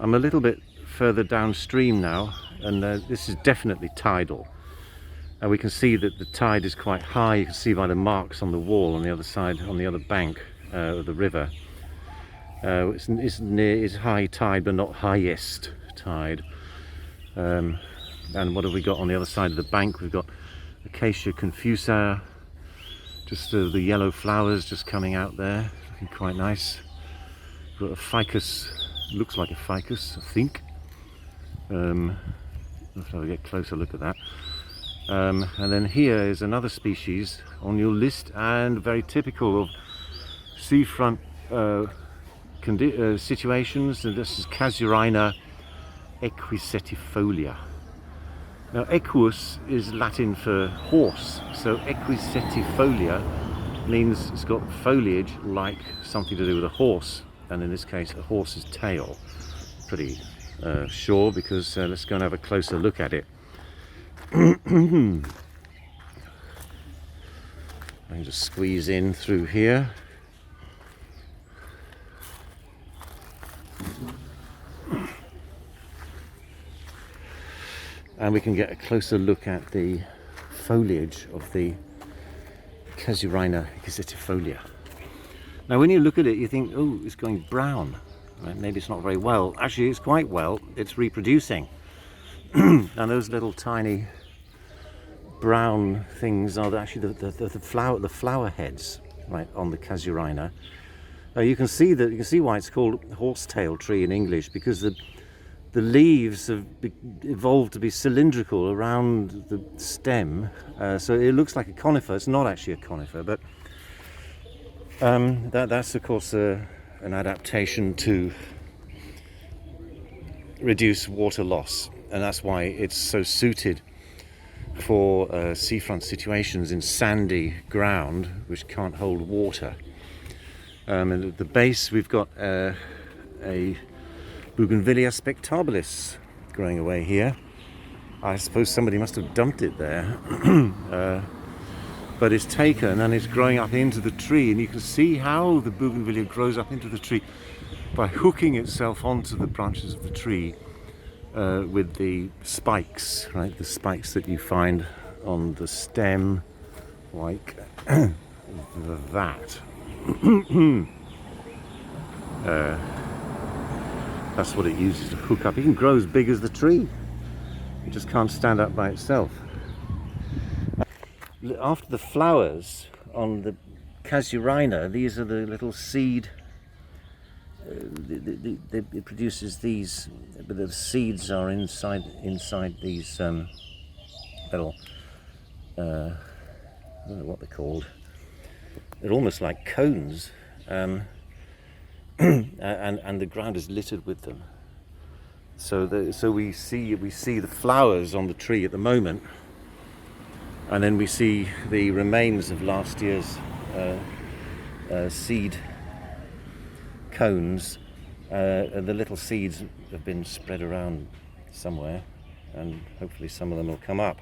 I'm a little bit further downstream now, and this is definitely tidal. We can see that the tide is quite high. You can see by the marks on the wall on the other side, on the other bank of the river. It's high tide, but not highest tide. And what have we got on the other side of the bank? We've got Acacia confusa, just the yellow flowers just coming out there, looking quite nice. We've got a ficus, looks like a ficus, I think. Let's have a get a closer look at that. And then here is another species on your list, and very typical of seafront situations, and this is Casuarina equisetifolia. Now, equus is Latin for horse, so equisetifolia means it's got foliage like something to do with a horse, and in this case a horse's tail. Pretty sure, because let's go and have a closer look at it. I can just squeeze in through here. And we can get a closer look at the foliage of the Casuarina equisetifolia. Now, when you look at it, you think, oh, it's going brown. Right? Maybe it's not very well. Actually, it's quite well. It's reproducing. And those little tiny brown things are actually the flower heads, right, on the Casuarina. You can see why it's called horsetail tree in English, because the leaves have evolved to be cylindrical around the stem, so it looks like a conifer. It's not actually a conifer, but that's of course an adaptation to reduce water loss, and that's why it's so suited for seafront situations in sandy ground which can't hold water. And at the base we've got a Bougainvillea spectabilis growing away here. I suppose somebody must have dumped it there. But it's taken and it's growing up into the tree, and you can see how the Bougainvillea grows up into the tree by hooking itself onto the branches of the tree with the spikes, right? The spikes that you find on the stem, like that. That's what it uses to hook up. It can grow as big as the tree. It just can't stand up by itself. After the flowers on the Casuarina, these are the little seed. It produces these, but the seeds are inside these little. I don't know what they're called. They're almost like cones, and the ground is littered with them. So we see the flowers on the tree at the moment, and then we see the remains of last year's seed cones. And the little seeds have been spread around somewhere, and hopefully some of them will come up.